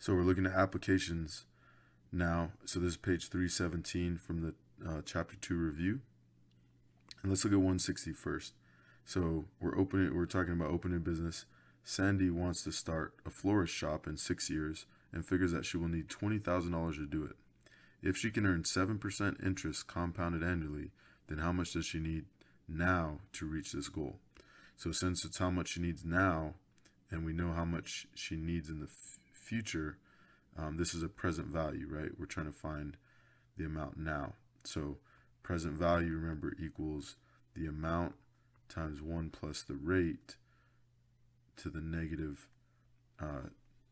So we're looking at applications now. So this is page 317 from the chapter 2 review. And let's look at 160 first. So we're talking about opening a business. Sandy wants to start a florist shop in 6 years and figures that she will need $20,000 to do it. If she can earn 7% interest compounded annually, then how much does she need now to reach this goal? So since it's how much she needs now, and we know how much she needs in the future, this is a present value, right? We're trying to find the amount now. So present value, remember, equals the amount times 1 plus the rate to the negative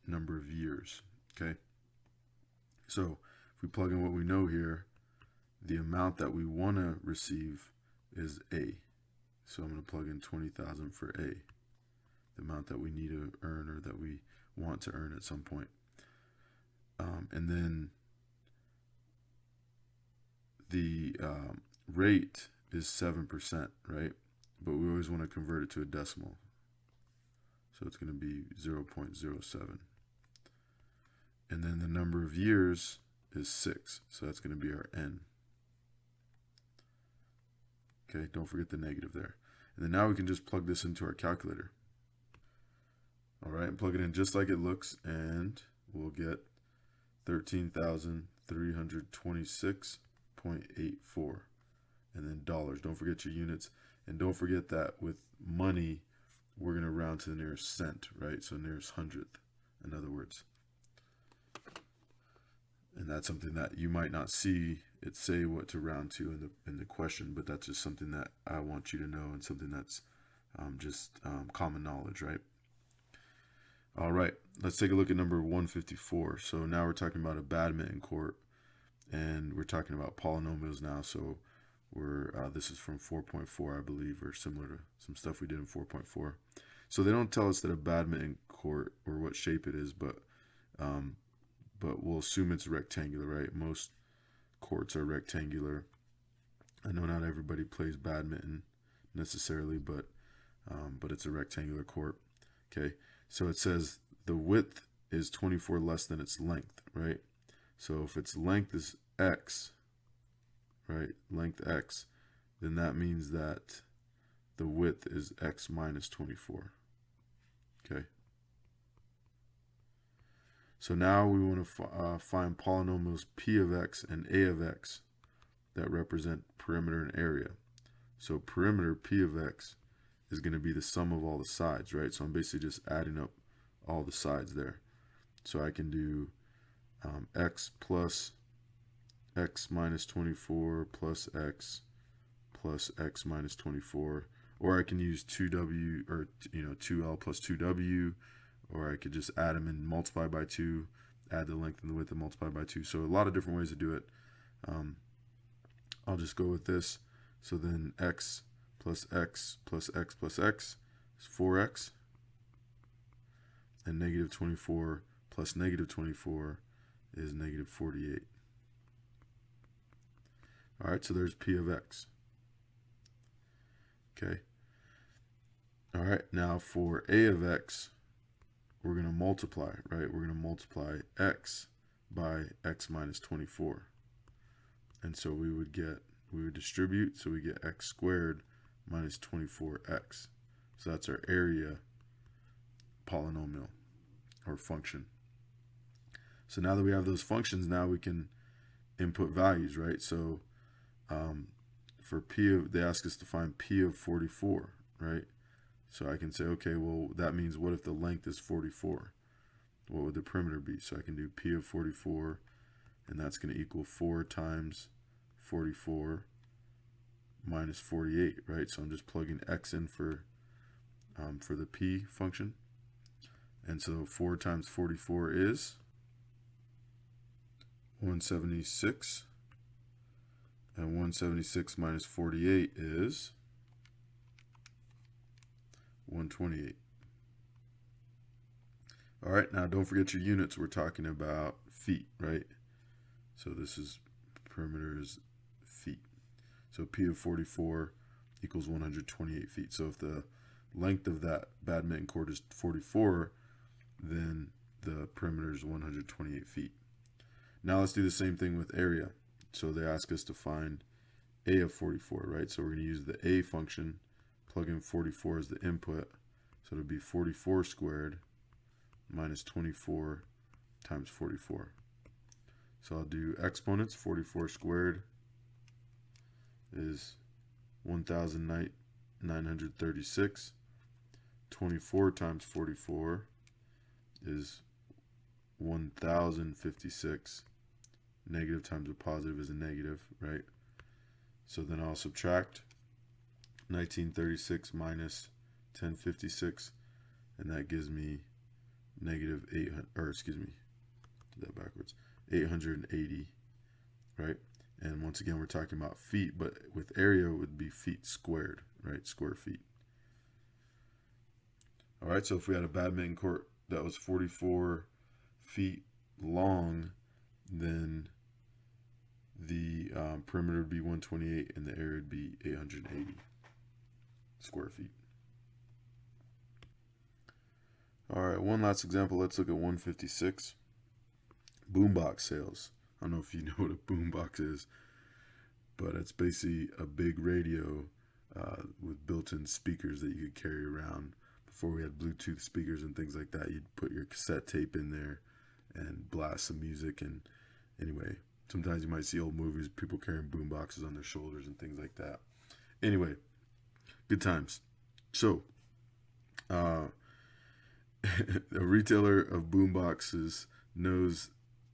number of years, okay? So if we plug in what we know here, the amount that we want to receive is A. So I'm going to plug in 20,000 for A, the amount that we need to earn or that we want to earn at some point. And then the rate is 7%, right? But we always want to convert it to a decimal. So it's going to be 0.07. And then the number of years is 6. So that's going to be our N. Okay, don't forget the negative there. And then now we can just plug this into our calculator. All right, and plug it in just like it looks, and we'll get 13,326.84. And then dollars. Don't forget your units. And don't forget that with money, we're going to round to the nearest cent, right? So nearest hundredth, in other words. And that's something that you might not see it say what to round to in the question, but that's just something that I want you to know, and something that's just common knowledge, right? All right, let's take a look at number 154. So now we're talking about a badminton court, and we're talking about polynomials now. So this is from 4.4, I believe, or similar to some stuff we did in 4.4. So they don't tell us that a badminton court or what shape it is, but we'll assume it's rectangular, right? Most courts are rectangular. I know not everybody plays badminton necessarily, but it's a rectangular court. Okay, so it says the width is 24 less than its length, right? So if its length is x, right, length x, then that means that the width is x minus 24. Okay. So now we want to find polynomials p of x and a of x that represent perimeter and area. So perimeter p of x is going to be the sum of all the sides, right? So I'm basically just adding up all the sides there. So I can do x plus x minus 24 plus x minus 24, or I can use 2w, or 2l plus 2w, or I could just add them and multiply by 2, add the length and the width and multiply by 2. So a lot of different ways to do it. I'll just go with this. So then x plus x plus x plus x is 4x, and negative 24 plus negative 24 is negative 48. All right, so there's p of x. Okay. All right, now for a of x, we're going to multiply, right? We're going to multiply x by x minus 24. And so we would distribute, so we get x squared minus 24x. So that's our area polynomial or function. So now that we have those functions, now we can input values, right? So for they ask us to find p of 44, right? So I can say, okay, well, that means what if the length is 44? What would the perimeter be? So I can do p of 44, and that's going to equal 4 times 44 minus 48, right? So I'm just plugging x in for the p function. And so 4 times 44 is 176. And 176 minus 48 is 128. All right, now don't forget your units. We're talking about feet, right? So this is perimeter is feet. So p of 44 equals 128 feet. So if the length of that badminton court is 44, then the perimeter is 128 feet. Now let's do the same thing with area. So they ask us to find A of 44, right? So we're going to use the A function, plug in 44 as the input. So it'll be 44 squared minus 24 times 44. So I'll do exponents. 44 squared is 1,936. 24 times 44 is 1,056. Negative times a positive is a negative, right? So then I'll subtract 1936 minus 1056, and that gives me negative 800, or excuse me, did that backwards, 880, right? And once again, we're talking about feet, but with area it would be feet squared, right? Square feet. All right, so if we had a badminton court that was 44 feet long, then the perimeter would be 128 and the area would be 880 square feet. All right, one last example. Let's look at 156. Boombox sales. I don't know if you know what a boombox is, but it's basically a big radio with built-in speakers that you could carry around. Before we had Bluetooth speakers and things like that, you'd put your cassette tape in there and blast some music. And anyway, sometimes you might see old movies, people carrying boomboxes on their shoulders and things like that. Anyway, good times. So, a retailer of boomboxes knows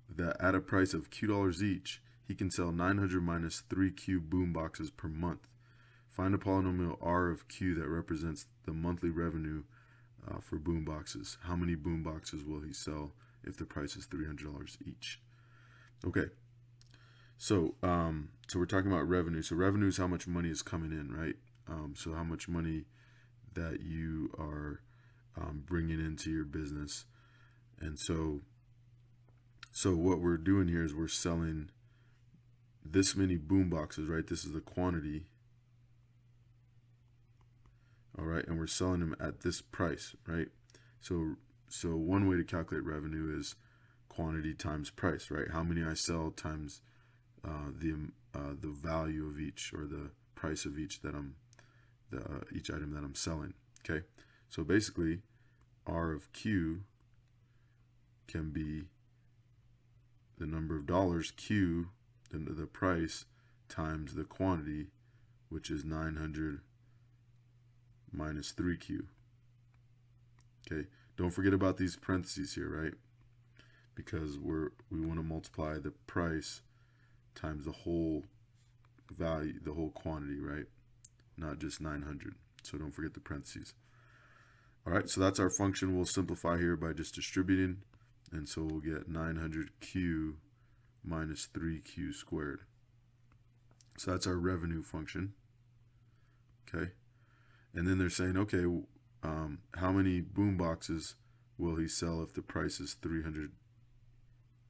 that at a price of $Q each, he can sell 900 minus 3Q boomboxes per month. Find a polynomial R of Q that represents the monthly revenue for boomboxes. How many boomboxes will he sell if the price is $300 each? Okay, so so we're talking about revenue. So revenue is how much money is coming in, right? So how much money that you are bringing into your business. And so what we're doing here is we're selling this many boom boxes, right? This is the quantity. All right, and we're selling them at this price, right? So one way to calculate revenue is quantity times price, right? How many I sell times the value of each, or the price of each that each item that I'm selling. Okay, so basically R of Q can be the number of dollars, Q, the price, times the quantity, which is 900 minus 3Q. Okay, don't forget about these parentheses here, right? Because we want to multiply the price times the whole value, the whole quantity, right? Not just 900. So don't forget the parentheses. All right, so that's our function. We'll simplify here by just distributing. And so we'll get 900Q minus 3Q squared. So that's our revenue function. Okay. And then they're saying, okay, how many boom boxes will he sell if the price is 300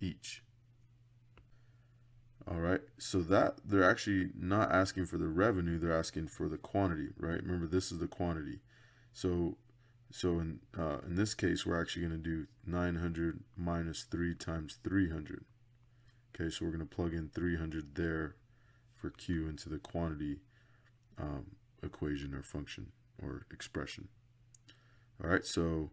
each? All right, so that they're actually not asking for the revenue, they're asking for the quantity, right? Remember, this is the quantity. So in this case, we're actually going to do 900 minus 3 times 300. Okay, so we're going to plug in 300 there for Q into the quantity equation or function or expression. All right, so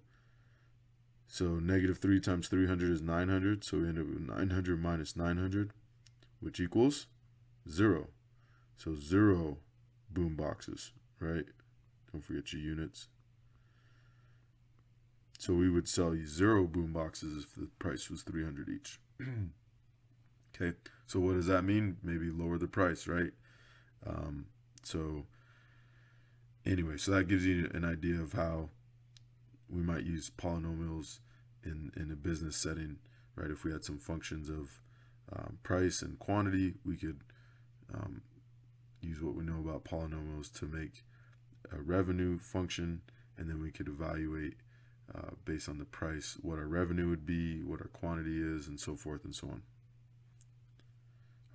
negative 3 times 300 is 900, so we end up with 900 minus 900, which equals 0. So 0 boom boxes, right? Don't forget your units. So we would sell you 0 boom boxes if the price was 300 each. Okay, so what does that mean? Maybe lower the price, right? So anyway, so that gives you an idea of how we might use polynomials in a business setting, right? If we had some functions of price and quantity, we could use what we know about polynomials to make a revenue function, and then we could evaluate based on the price what our revenue would be, what our quantity is, and so forth and so on.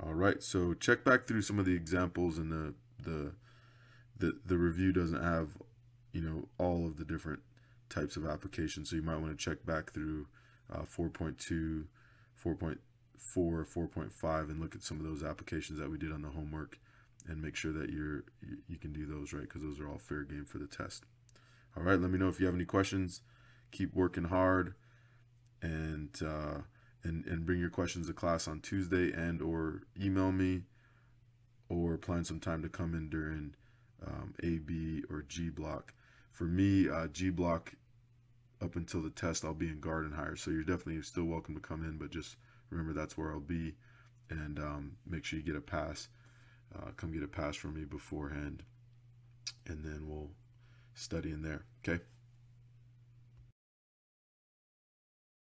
All right, so check back through some of the examples, and the review doesn't have, all of the different types of applications, so you might want to check back through 4.2, 4.4, 4.5, and look at some of those applications that we did on the homework, and make sure that you can do those, right? Because those are all fair game for the test. All right, let me know if you have any questions. Keep working hard, and bring your questions to class on Tuesday, and or email me, or plan some time to come in during A, B, or G block. For me, G block, up until the test, I'll be in Garden Hire, so you're definitely still welcome to come in, but just remember that's where I'll be, and make sure you get a pass. Come get a pass from me beforehand, and then we'll study in there. Okay.